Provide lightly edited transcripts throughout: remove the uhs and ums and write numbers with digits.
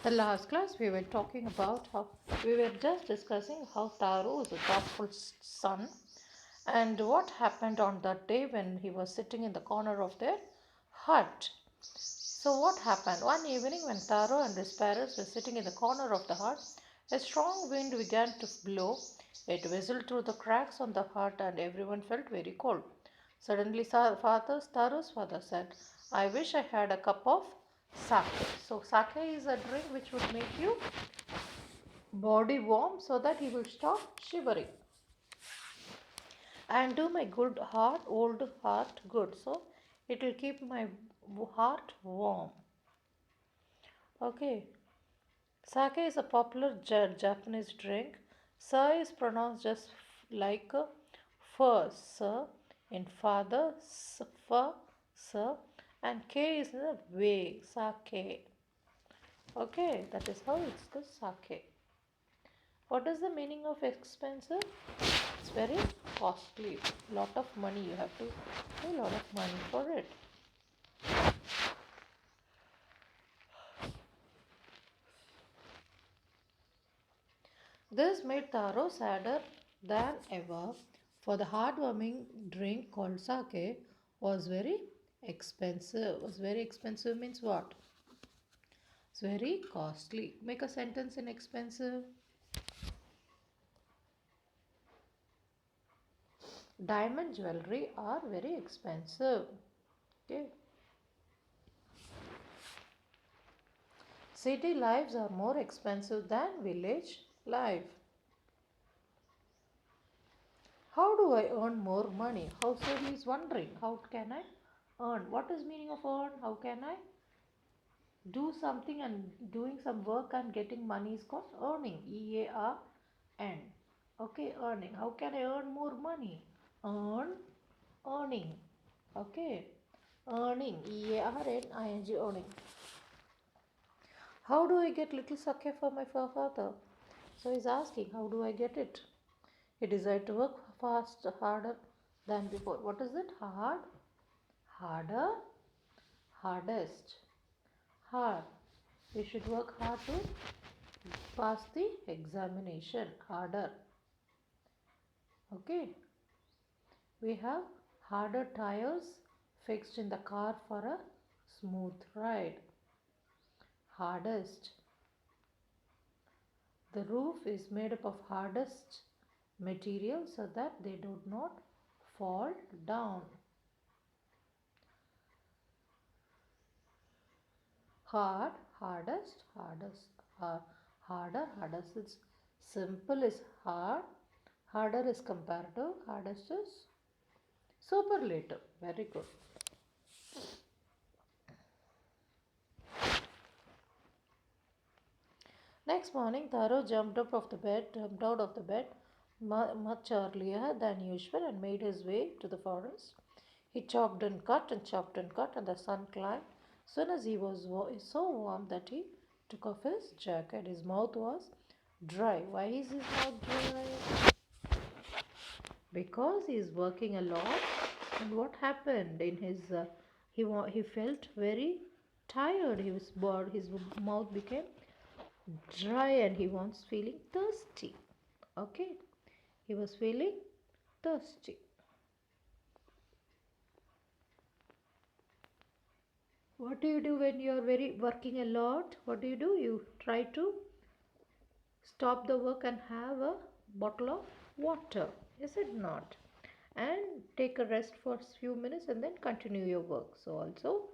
The last class we were talking about how we were just discussing how Taro is a thoughtful son and what happened on that day when he was sitting in the corner of their hut. So, what happened? One evening, when Taro and his parents were sitting in the corner of the hut, a strong wind began to blow. It whistled through the cracks on the hut, and everyone felt very cold. Suddenly, Taro's father said, I wish I had a cup of sake. So, sake is a drink which would make you body warm so that he will stop shivering and do my good heart, old heart good. So, it will keep my heart warm. Okay. Sake is a popular Japanese drink. Sa is pronounced just like a fur, sir, in father, fa, sir, and K is the way, sake. Okay, that is how it's the sake. What is the meaning of expensive? It's very costly. Lot of money you have to pay a lot of money for it. This made Taro sadder than ever, for the heartwarming drink called sake was very expensive. Was very expensive means what? It's very costly. Make a sentence in expensive. Diamond jewelry are very expensive. Okay. City lives are more expensive than village life. How do I earn more money? Household is wondering, how can I earn? What is meaning of earn? How can I do something and doing some work and getting money is called earning? EARN. Okay, earning. How can I earn more money? Earn, earning. Okay, earning. EARNING, earning. How do I get little sake for my father? So he's asking, how do I get it? He decided to work fast, harder than before. What is it? Hard, harder, hardest, hard. We should work hard to pass the examination. Harder. Okay. We have harder tires fixed in the car for a smooth ride. Hardest. The roof is made up of hardest material so that they do not fall down. Hard, hardest, hardest, harder, hardest. It's simple is hard, harder is comparative, hardest is superlative. Very good. Next morning, Taro jumped out of the bed much earlier than usual and made his way to the forest. He chopped and cut and chopped and cut, and the sun climbed. Soon as he was so warm that he took off his jacket. His mouth was dry. Why is his mouth dry? Because he is working a lot. And what happened in his? He felt very tired. He was bored. His mouth became dry and he was feeling thirsty. Okay, he was feeling thirsty. What do you do when you are very working a lot? What do? You try to stop the work and have a bottle of water, is it not? And take a rest for a few minutes and then continue your work. So also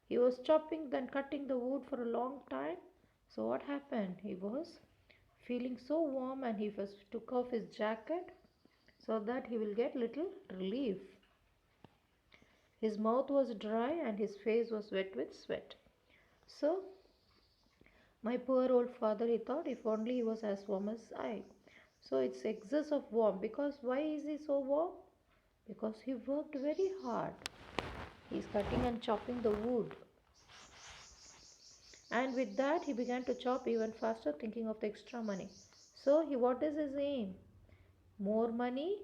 he was chopping then cutting the wood for a long time. So what happened? He was feeling so warm and he first took off his jacket so that he will get little relief. His mouth was dry and his face was wet with sweat. So my poor old father, he thought, if only he was as warm as I. So it's excess of warm. Because why is he so warm? Because he worked very hard. He's cutting and chopping the wood. And with that, he began to chop even faster, thinking of the extra money. So what is his aim? More money,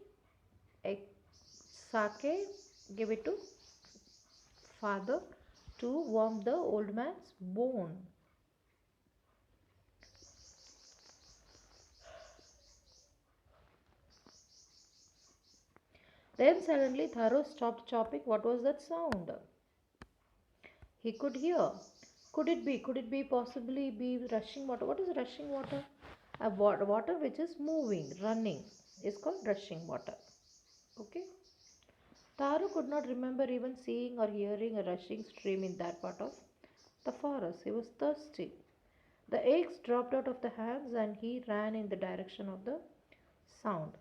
sake, give it to father to warm the old man's bone. Then suddenly Tharo stopped chopping. What was that sound? He could hear. Could it be possibly be rushing water? What is rushing water? Water which is moving, running is called rushing water. Okay. Taru could not remember even seeing or hearing a rushing stream in that part of the forest. He was thirsty. The eggs dropped out of the hands and he ran in the direction of the sound.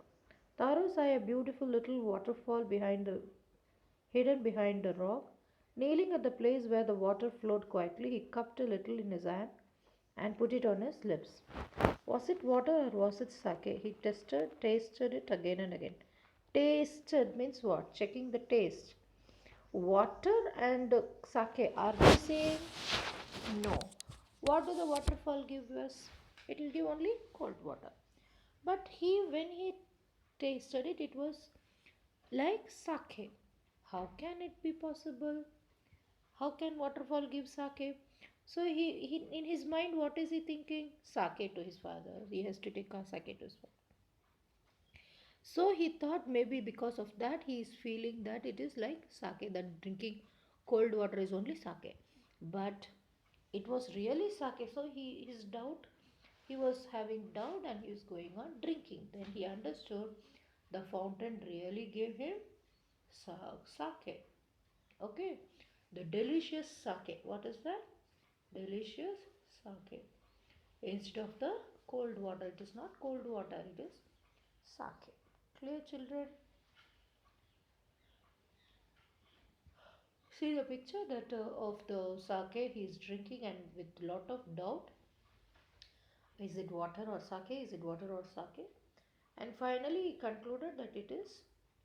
Taru saw a beautiful little waterfall hidden behind the rock. Kneeling at the place where the water flowed quietly, he cupped a little in his hand and put it on his lips. Was it water or was it sake? He tasted it again and again. Tasted means what? Checking the taste. Water and sake are the same? No. What do the waterfall give us? It will give only cold water. But when he tasted it, it was like sake. How can it be possible? How can waterfall give sake? So he in his mind, what is he thinking? Sake to his father. He has to take a sake to his father. So he thought maybe because of that he is feeling that it is like sake, that drinking cold water is only sake. But it was really sake. So he was having doubt and he was going on drinking. Then he understood the fountain really gave him sake. Okay, the delicious sake. What is that? Delicious sake. Instead of the cold water, it is not cold water, it is sake. Clear, children? See the picture that of the sake he is drinking and with lot of doubt. Is it water or sake? Is it water or sake? And finally he concluded that it is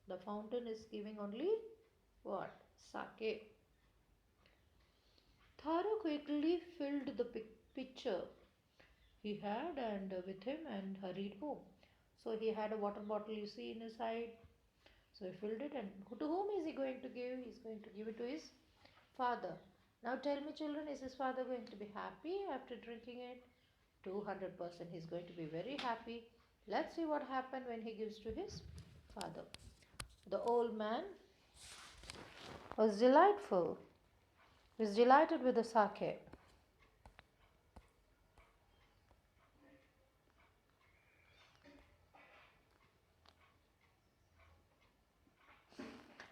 the fountain is giving only what? Sake. Tharo quickly filled the pitcher he had and with him and hurried home. So he had a water bottle you see in his side. So he filled it and to whom is he going to give? He is going to give it to his father. Now tell me children, is his father going to be happy after drinking it? 200% he is going to be very happy. Let's see what happened when he gives to his father. The old man was delightful. He was delighted with the sake.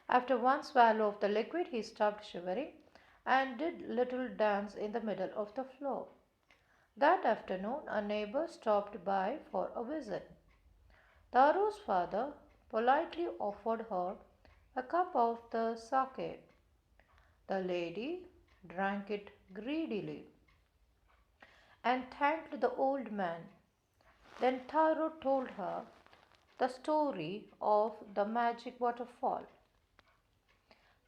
After one swallow of the liquid, he stopped shivering and did little dance in the middle of the floor. That afternoon, a neighbor stopped by for a visit. Taru's father politely offered her a cup of the sake. The lady drank it greedily and thanked the old man. Then Taro told her the story of the magic waterfall.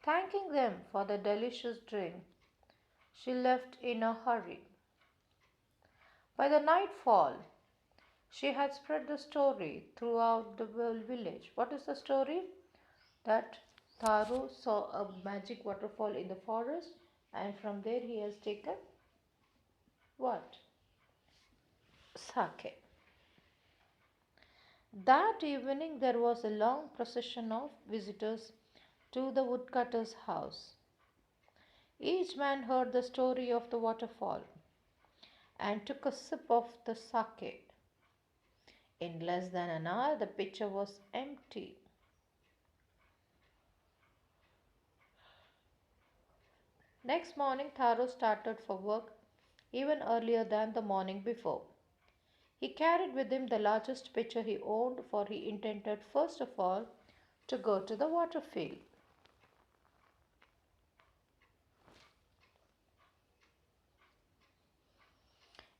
Thanking them for the delicious drink, she left in a hurry. By the nightfall, she had spread the story throughout the whole village. What is the story? That Taro saw a magic waterfall in the forest and from there he has taken what? Sake. That evening there was a long procession of visitors to the woodcutter's house. Each man heard the story of the waterfall and took a sip of the sake. In less than an hour, the pitcher was empty. Next morning, Taro started for work even earlier than the morning before. He carried with him the largest pitcher he owned, for he intended first of all to go to the water field.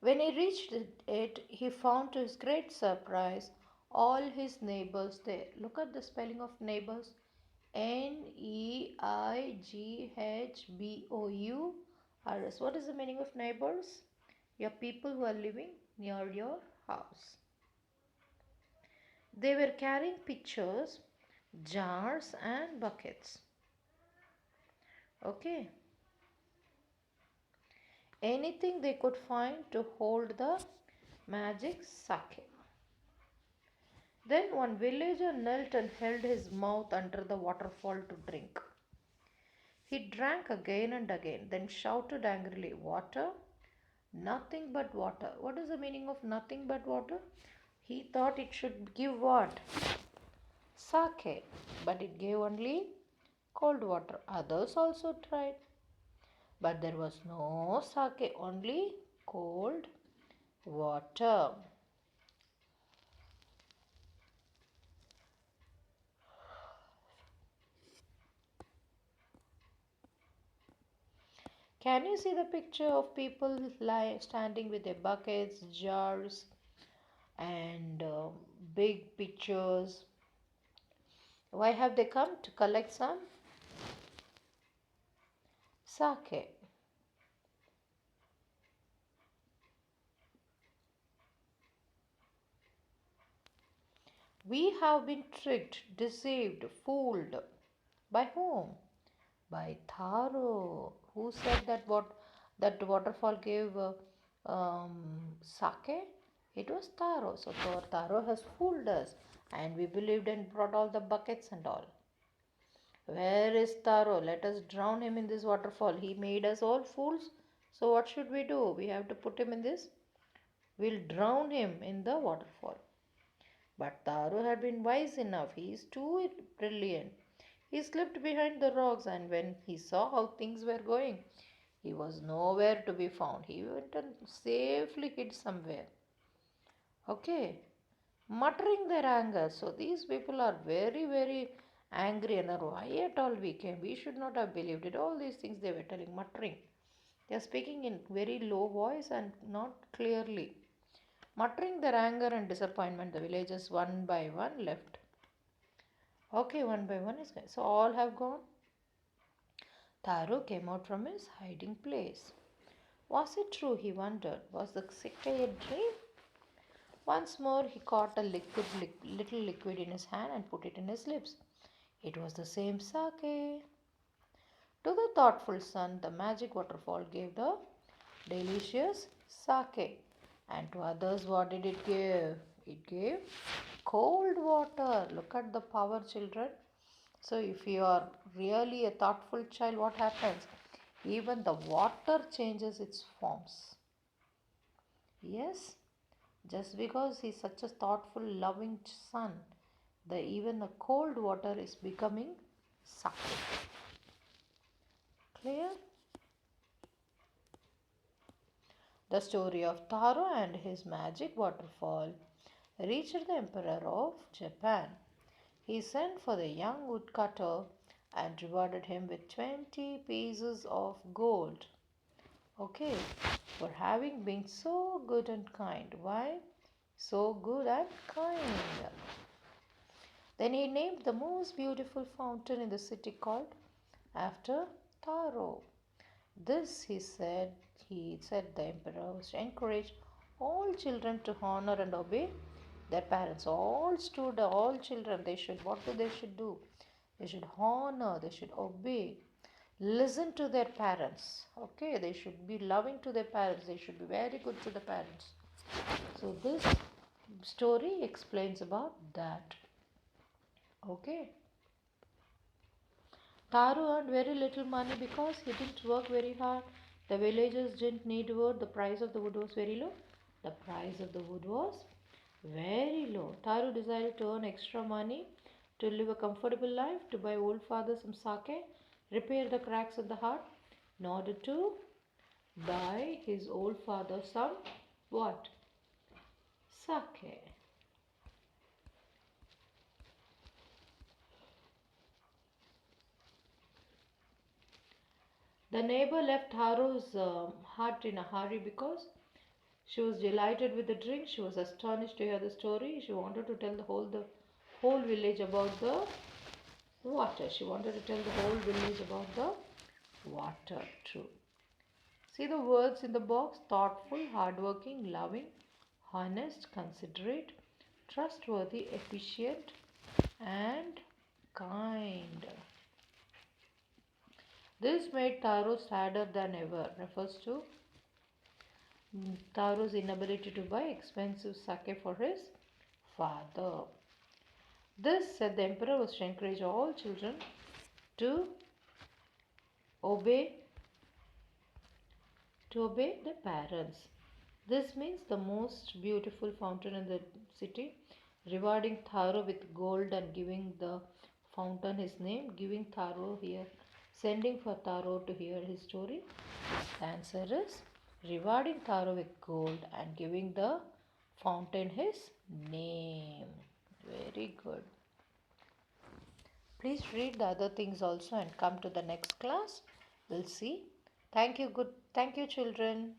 When he reached it, he found to his great surprise all his neighbors there. Look at the spelling of neighbors. Neighbors. What is the meaning of neighbors? Your people who are living near your house. They were carrying pitchers, jars, and buckets. Okay. Anything they could find to hold the magic sake. Then one villager knelt and held his mouth under the waterfall to drink. He drank again and again, then shouted angrily, "Water? Nothing but water." What is the meaning of nothing but water? He thought it should give what? Sake. But it gave only cold water. Others also tried. But there was no sake, only cold water. Can you see the picture of people standing with their buckets, jars, and big pitchers? Why have they come? To collect some sake. We have been tricked, deceived, fooled. By whom? By Taro. Who said that that waterfall gave sake? It was Taro. So Taro has fooled us, and we believed and brought all the buckets and all. Where is Taro? Let us drown him in this waterfall. He made us all fools. So what should we do? We have to put him in this. We'll drown him in the waterfall. But Taro had been wise enough. He is too brilliant. He slipped behind the rocks, and when he saw how things were going, he was nowhere to be found. He went and safely hid somewhere. Okay, muttering their anger. So these people are very, very angry and are, why at all we came? We should not have believed it. All these things they were telling, muttering. They are speaking in very low voice and not clearly. Muttering their anger and disappointment, the villagers one by one left. Okay, one by one is gone. So all have gone. Taro came out from his hiding place. Was it true, he wondered? Was the sake a dream? Once more he caught a little liquid in his hand and put it in his lips. It was the same sake. To the thoughtful son, the magic waterfall gave the delicious sake. And to others, what did it give? It gave cold water. Look at the power, children. So, if you are really a thoughtful child, what happens? Even the water changes its forms. Yes, just because he's such a thoughtful, loving son, even the cold water is becoming sake. Clear? The story of Taro and his magic waterfall reached the Emperor of Japan. He sent for the young woodcutter and rewarded him with 20 pieces of gold. Okay, for having been so good and kind. Why? So good and kind. Then he named the most beautiful fountain in the city called after Taro. This, he said the emperor was to encourage all children to honor and obey their parents. All children, they should do? They should honor, they should obey, listen to their parents. Okay, they should be loving to their parents, they should be very good to the parents. So, this story explains about that. Okay. Taru earned very little money because he didn't work very hard. The villagers didn't need wood. The price of the wood was very low. The price of the wood was very low. Taru decided to earn extra money to live a comfortable life, to buy old father some sake, repair the cracks in the heart, in order to buy his old father some what? Sake. The neighbor left Haru's hut in a hurry because she was delighted with the drink. She was astonished to hear the story. She wanted to tell the whole village about the water. She wanted to tell the whole village about the water. True. See the words in the box: thoughtful, hardworking, loving, honest, considerate, trustworthy, efficient, and kind. This made Taro sadder than ever. Refers to Taro's inability to buy expensive sake for his father. This, said the emperor, was to encourage all children to obey the parents. This means the most beautiful fountain in the city, rewarding Tharo with gold and giving the fountain his name, giving Tharo here, sending for Tharo to hear his story. The answer is rewarding Tharo with gold and giving the fountain his name. Very good. Please read the other things also and come to the next class. We'll see. Thank you. Thank you, children.